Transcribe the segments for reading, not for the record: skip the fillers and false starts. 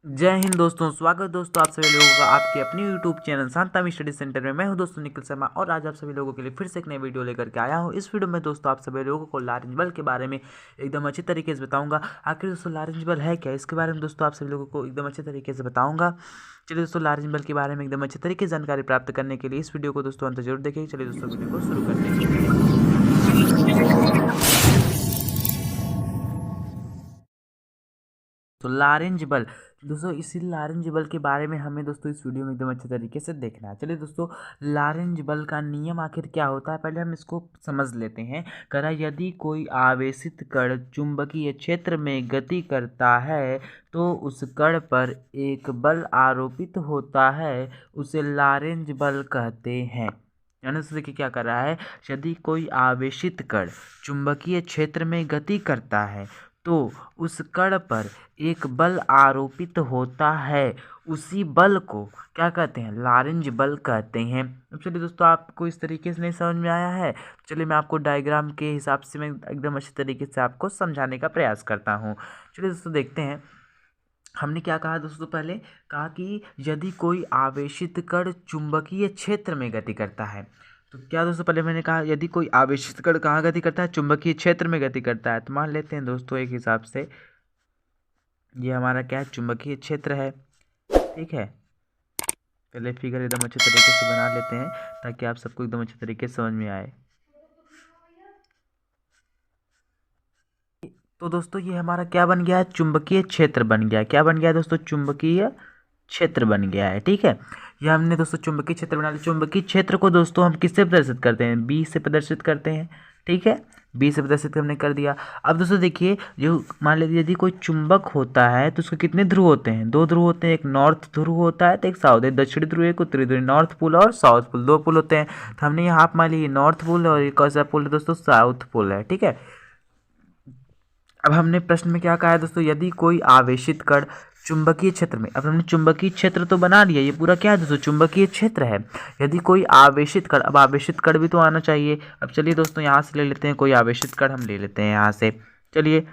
जय हिंद दोस्तों, स्वागत दोस्तों आप सभी लोगों का आपके अपने YouTube चैनल शांतम स्टडी सेंटर में। मैं हूं दोस्तों निखिल शर्मा और आज आप सभी लोगों के लिए फिर से एक नई वीडियो लेकर के आया हूं। इस वीडियो में दोस्तों आप सभी लोगों को लारेंज बल के बारे में एकदम अच्छी तरीके से बताऊंगा। आखिर दोस्तों लारेंज बल है क्या, इसके बारे में दोस्तों आप सभी लोगों को एकदम अच्छे तरीके से बताऊंगा। चलिए दोस्तों, लारेंज बल के बारे में एकदम अच्छे तरीके से जानकारी प्राप्त करने के लिए इस वीडियो को दोस्तों अंत जरूर देखिए। चलिए दोस्तों वीडियो को शुरू करते हैं। तो लारेंज बल दोस्तों, इसी लारेंज बल के बारे में हमें दोस्तों इस वीडियो में एकदम अच्छे तरीके से देखना है। चलिए दोस्तों, लारेंज बल का नियम आखिर क्या होता है पहले हम इसको समझ लेते हैं। करा यदि कोई आवेशित कण चुंबकीय क्षेत्र में गति करता है तो उस कण पर एक बल आरोपित होता है, उसे लारेंज बल कहते हैं। यानी दोस्तों देखिए क्या कर रहा है, यदि कोई आवेशित कण चुंबकीय क्षेत्र में गति करता है तो उस कण पर एक बल आरोपित होता है, उसी बल को क्या कहते हैं, लारेंज बल कहते हैं। अब चलिए दोस्तों, आपको इस तरीके से नहीं समझ में आया है, चलिए मैं आपको डायग्राम के हिसाब से मैं एकदम अच्छे तरीके से आपको समझाने का प्रयास करता हूँ। चलिए दोस्तों देखते हैं, हमने क्या कहा दोस्तों, पहले कहा कि यदि कोई आवेशित कण चुंबकीय क्षेत्र में गति करता है तो क्या दोस्तों, पहले मैंने कहा यदि कोई आवेशित कण कहाँ गति करता है, चुंबकीय क्षेत्र में गति करता है। तो मान लेते हैं दोस्तों एक हिसाब से ये हमारा क्या है, चुंबकीय क्षेत्र है। ठीक है, पहले फिगर एकदम अच्छे तरीके से बना लेते हैं ताकि आप सबको एकदम अच्छे तरीके से समझ में आए। तो दोस्तों ये हमारा क्या बन गया है, चुंबकीय क्षेत्र बन गया है। क्या बन गया है दोस्तों, चुंबकीय क्षेत्र बन गया है। ठीक है, ये हमने दोस्तों चुंबकीय क्षेत्र बना लिया। चुंबकीय क्षेत्र को दोस्तों हम किससे प्रदर्शित करते हैं, बी से प्रदर्शित करते हैं। ठीक है, बी से प्रदर्शित हमने कर दिया। अब दोस्तों देखिए, जो मान लीजिए यदि कोई चुंबक होता है तो उसके कितने ध्रुव होते हैं, दो ध्रुव होते हैं। एक नॉर्थ ध्रुव होता है तो एक साउथ, एक दक्षिणी ध्रुव, एक उत्तरी ध्रुव। नॉर्थ पोल और साउथ पोल, दो पोल होते हैं। तो हमने यहाँ मान लीजिए नॉर्थ पोल और एक कौन सा पोल है दोस्तों, साउथ पोल है। ठीक है, अब हमने प्रश्न में क्या कहा है दोस्तों, यदि कोई आवेशित कण चुंबकीय क्षेत्र में, अब हमने चुंबकीय क्षेत्र तो बना लिया, ये पूरा क्या है दोस्तों, चुंबकीय क्षेत्र है। यदि कोई आवेशित कण, अब आवेशित कण भी तो आना चाहिए। अब चलिए दोस्तों यहाँ से ले लेते हैं, कोई आवेशित कण हम ले लेते हैं यहाँ से। चलिए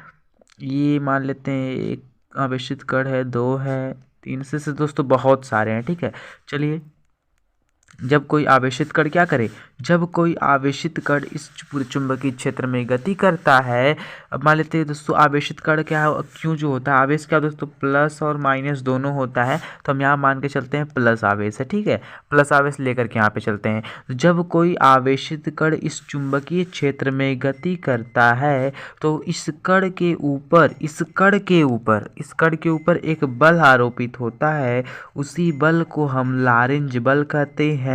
ये मान लेते हैं एक आवेशित कण है, दो है, तीन से दोस्तों बहुत सारे हैं। ठीक है, चलिए जब कोई आवेशित कण क्या करे, जब कोई आवेशित कण इस पूरे चुंबकीय क्षेत्र में गति करता है। अब मान लेते हैं दोस्तों आवेशित कण क्या है, क्यों जो होता है आवेश क्या दोस्तों, प्लस और माइनस दोनों होता है। तो हम यहाँ मान के चलते हैं प्लस आवेश है। ठीक है, प्लस आवेश लेकर के यहाँ पे चलते हैं। तो जब कोई आवेशित कण इस चुंबकीय क्षेत्र में गति करता है तो इस कण के ऊपर, इस कण के ऊपर, इस कण के ऊपर एक बल आरोपित होता है, उसी बल को हम लारेंज बल कहते हैं।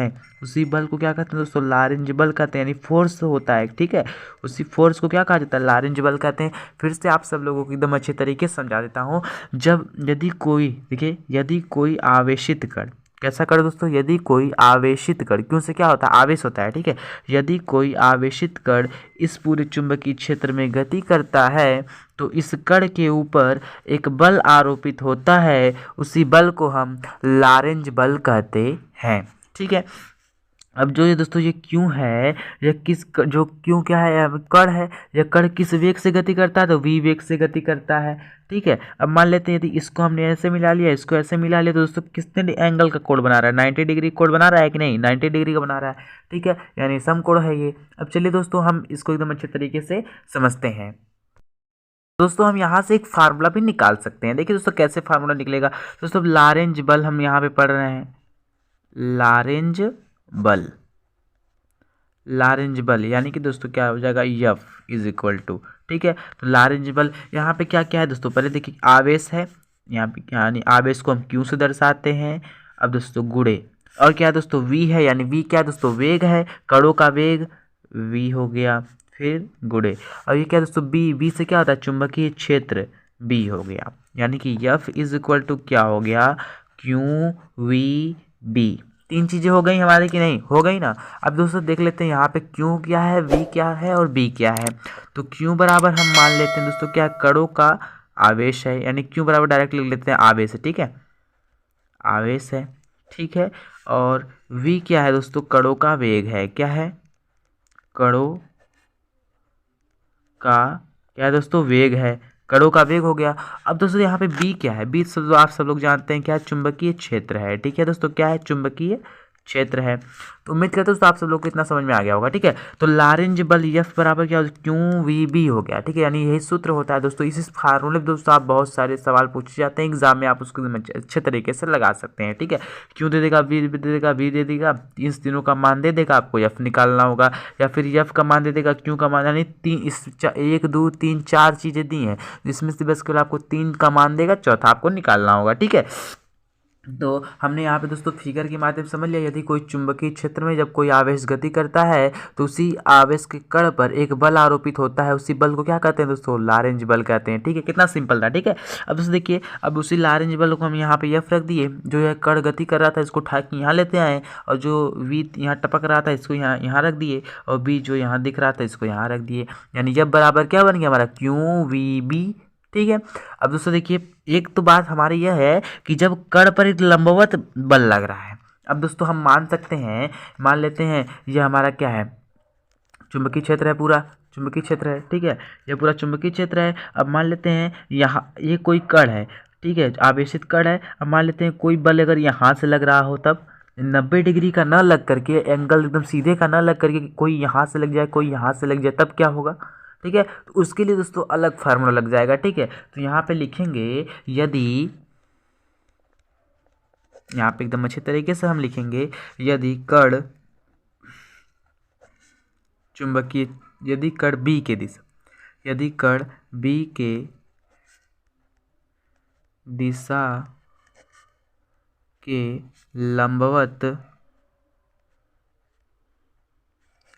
उसी बल को क्या कहते हैं दोस्तों, लारेंज बल कहते हैं, यानी फोर्स होता है। ठीक है, उसी फोर्स को क्या कहा जाता है, लारेंज बल कहते हैं। फिर से आप सब लोगों को एकदम अच्छे तरीके से समझा देता हूँ। जब यदि कोई, देखिए यदि कोई आवेशित कण, कैसा कण दोस्तों, यदि कोई आवेशित कण, क्यों से क्या होता है, आवेश होता है। ठीक है, यदि कोई आवेशित कण इस पूरे चुंबकीय क्षेत्र में गति करता है तो इस कण के ऊपर एक बल आरोपित होता है, उसी बल को हम लारेंज बल कहते हैं। ठीक है, अब जो ये दोस्तों ये क्यों है, ये किस जो क्यों क्या है, अब कण है, यह कण किस वेग से गति करता है, तो वी वेग से गति करता है। ठीक है, अब मान लेते हैं यदि इसको हमने ऐसे मिला लिया, इसको ऐसे मिला लिया, तो दोस्तों कितने एंगल का कोण बना रहा है, 90 डिग्री कोण बना रहा है कि नहीं, 90 डिग्री का बना रहा है। ठीक है, यानी समकोण है ये। अब चलिए दोस्तों हम इसको एकदम अच्छे तरीके से समझते हैं। दोस्तों हम यहाँ से एक फार्मूला भी निकाल सकते हैं। देखिए दोस्तों कैसे फार्मूला निकलेगा दोस्तों, लारेंज बल हम यहाँ पे पढ़ रहे हैं, लारेंज बल, लारेंज बल यानी कि दोस्तों क्या हो जाएगा, F इज इक्वल टू। ठीक है, तो लारेंज बल यहाँ पे क्या क्या है दोस्तों, पहले देखिए आवेश है यहाँ पे, यानी आवेश को हम Q से दर्शाते हैं। अब दोस्तों गुणे, और क्या है दोस्तों, V है, यानी V क्या है दोस्तों, वेग है, कणों का वेग, V हो गया, फिर गुणे। और ये क्या है दोस्तों, B से क्या होता है, चुंबकीय क्षेत्र, B हो गया, यानी कि F इज इक्वल टू क्या हो गया, QVB। तीन चीज़ें हो गई हमारे कि नहीं, हो गई ना। अब दोस्तों देख लेते हैं यहाँ पे क्यू क्या है, वी क्या है और बी क्या है। तो क्यू बराबर हम मान लेते हैं दोस्तों क्या, कणों का आवेश है, यानी क्यू बराबर डायरेक्ट लिख लेते हैं आवेश है। ठीक है, आवेश है। ठीक है, और वी क्या है दोस्तों, कणों का वेग है, क्या है, कणों का क्या है दोस्तों, वेग है, कणों का वेग हो गया। अब दोस्तों यहाँ पे बी क्या है, बी सब आप सब लोग जानते हैं क्या है, चुंबकीय क्षेत्र है। ठीक है दोस्तों, क्या है, चुंबकीय क्षेत्र है। तो उम्मीद करते हैं दोस्तों आप सब लोग को इतना समझ में आ गया होगा। ठीक है, तो लारेंज बल एफ बराबर क्या क्यू वी बी हो गया। ठीक है, यानी यही सूत्र होता है दोस्तों। इस फार्मूले में दोस्तों आप बहुत सारे सवाल पूछे जाते हैं एग्जाम में, आप उसको अच्छे तरीके से लगा सकते हैं। ठीक है, क्यू दे देगा, वी दे देगा, वी दे देगा, इस तीनों का मान दे देगा, आपको एफ निकालना होगा, या फिर एफ का मान दे देगा, क्यू का मान, यानी एक दो तीन चार चीज़ें दी हैं, जिसमें से बस केवल आपको तीन का मान देगा, चौथा आपको निकालना होगा। ठीक है, तो हमने यहाँ पे दोस्तों फिगर के माध्यम से समझ लिया, यदि कोई चुंबकीय क्षेत्र में जब कोई आवेश गति करता है तो उसी आवेश के कण पर एक बल आरोपित होता है, उसी बल को क्या कहते हैं दोस्तों, लारेंज बल कहते हैं। ठीक है, कितना सिंपल था। ठीक है, अब दोस्तों देखिए, अब उसी लारेंज बल को हम यहाँ पे एफ रख दिए, जो यह कण गति कर रहा था इसको उठा के यहाँ लेते आए, और जो वी यहाँ टपक रहा था इसको यहाँ रख दिए, और बी जो यहाँ दिख रहा था इसको यहाँ रख दिए, यानी जब बराबर क्या बन गया हमारा, क्यू वी बी। ठीक है, अब दोस्तों देखिए, एक तो बात हमारी यह है कि जब कण पर एक लंबवत बल लग रहा है, अब दोस्तों हम मान सकते हैं, मान लेते हैं यह हमारा क्या है, चुंबकीय क्षेत्र है, पूरा चुंबकीय क्षेत्र है। ठीक है, यह पूरा चुंबकीय क्षेत्र है। अब मान लेते हैं यहाँ ये कोई कण है, ठीक है, आवेशित कण है। अब मान लेते हैं कोई बल अगर यहाँ से लग रहा हो, तब 90 डिग्री का ना लग करके, एंगल एकदम सीधे का ना लग करके, कोई यहाँ से लग जाए, कोई यहाँ से लग जाए, तब क्या होगा। ठीक है, तो उसके लिए दोस्तों अलग फार्मूला लग जाएगा। ठीक है, तो यहाँ पे लिखेंगे, यदि यहाँ पे एकदम अच्छे तरीके से हम लिखेंगे, यदि कण चुंबकीय, यदि कण बी के दिशा, यदि कण बी के दिशा के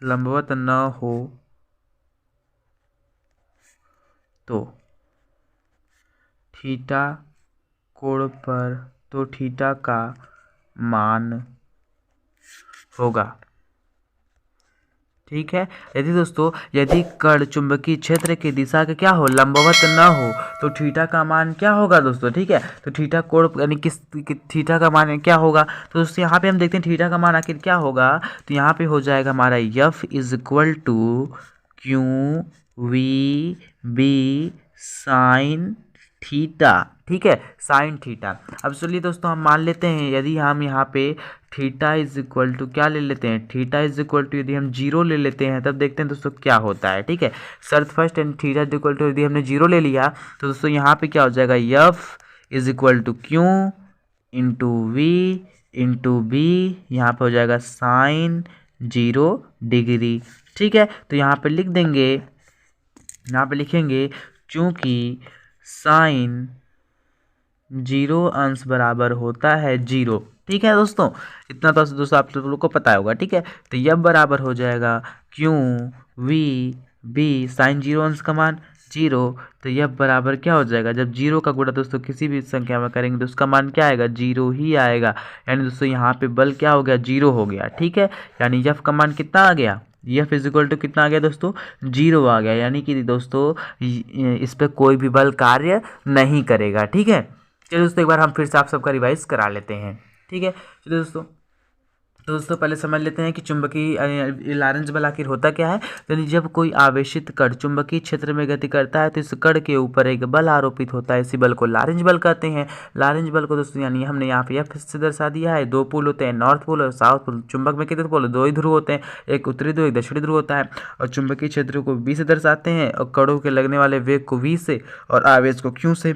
लंबवत न हो तो थीटा कोण पर, तो थीटा का मान होगा। ठीक है, यदि दोस्तों यदि कण चुंबकीय क्षेत्र की दिशा के क्या हो, लंबवत न हो, तो थीटा का मान क्या होगा दोस्तों। ठीक है, तो थीटा कोण यानी थीटा का मान क्या होगा, तो दोस्तों यहाँ पे हम देखते हैं थीटा का मान आखिर क्या होगा। तो यहाँ पे हो जाएगा हमारा F is equal to Q V B sine theta. ठीक है, साइन थीटा। अब चलिए दोस्तों हम मान लेते हैं, यदि हम यहाँ पे थीटा इज इक्वल टू क्या ले लेते हैं, थीटा इज इक्वल टू यदि हम जीरो ले लेते हैं, तब देखते हैं दोस्तों क्या होता है। ठीक है, शर्त first and theta is equal to यदि हमने जीरो ले लिया, तो दोस्तों यहाँ पे क्या हो जाएगा, F is equal to Q into V into B, यहाँ पे हो जाएगा साइन 0 डिग्री। ठीक है, तो यहाँ पे लिख देंगे, यहाँ पे लिखेंगे, चूंकि साइन 0 अंश बराबर होता है 0। ठीक है दोस्तों, इतना तो दोस्तों आप लोगों को पता होगा। ठीक है, तो यह बराबर हो जाएगा क्यू वी बी साइन 0 अंश का मान 0, तो यह बराबर क्या हो जाएगा, जब 0 का गुणा दोस्तों किसी भी संख्या में करेंगे तो उसका मान क्या आएगा, 0 ही आएगा। यानी दोस्तों यहाँ पे बल क्या हो गया, 0 हो गया। ठीक है, यानी एफ का मान कितना आ गया, एफ इज इक्वल टू कितना आ गया दोस्तों, 0 आ गया। यानी कि दोस्तों इस पर कोई भी बल कार्य नहीं करेगा। ठीक है, चलिए दोस्तों एक बार हम फिर से आप सबका रिवाइज करा लेते हैं। ठीक है, चलिए दोस्तों पहले समझ लेते हैं कि चुंबकीय लारेंज बल आखिर होता क्या है। यानी जब कोई आवेशित कण चुंबकीय क्षेत्र में गति करता है तो इस कण के ऊपर एक बल आरोपित होता है, इसी बल को लारेंज बल कहते हैं। लारेंज बल को दोस्तों यानी हमने यहाँ पे एफ से दर्शा दिया है। 2 पोल होते हैं, नॉर्थ पोल और साउथ पोल। चुंबक में कितने पोल, 2 ही ध्रुव होते हैं, एक उत्तरी ध्रुव एक दक्षिणी ध्रुव होता है। और चुंबकीय क्षेत्र को बी से दर्शाते हैं, और कणों के लगने वाले वेग को वी से और आवेश को क्यू से।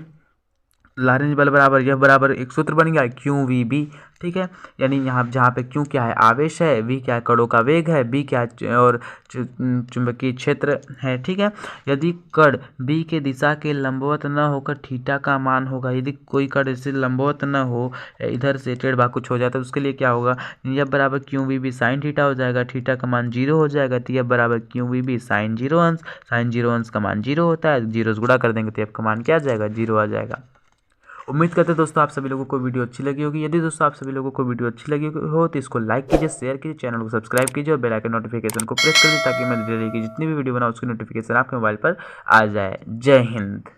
लारेंज बल बराबर यह बराबर एक सूत्र बन गया क्यू वी बी। ठीक है, यानी यहाँ जहाँ पे क्यू क्या है, आवेश है, वी क्या है, कणों का वेग है, बी क्या है और चुंबकीय क्षेत्र है। ठीक है, यदि कण बी के दिशा के लंबवत न होकर थीटा का मान होगा, यदि कोई कण इससे लंबवत न हो, इधर से टेढ़ भाग कुछ हो जाता है, उसके लिए क्या होगा, यह बराबर Q V B sine theta हो जाएगा, थीटा का मान 0 हो जाएगा, तो यह बराबर क्यू वी बी साइन 0 अंश, साइन 0 अंश का मान 0 होता है, 0 से गुणा कर देंगे तो एफ का मान क्या आ जाएगा, 0 आ जाएगा। उम्मीद करते हैं दोस्तों आप सभी लोगों को वीडियो अच्छी लगी होगी। यदि दोस्तों आप सभी लोगों को वीडियो अच्छी लगी हो तो इसको लाइक कीजिए, शेयर कीजिए, चैनल को सब्सक्राइब कीजिए और बेल आइकन नोटिफिकेशन को प्रेस कर दीजिए, ताकि मैं डेली की जितनी भी वीडियो बनाऊँ उसकी नोटिफिकेशन आपके मोबाइल पर आ जाए। जय हिंद।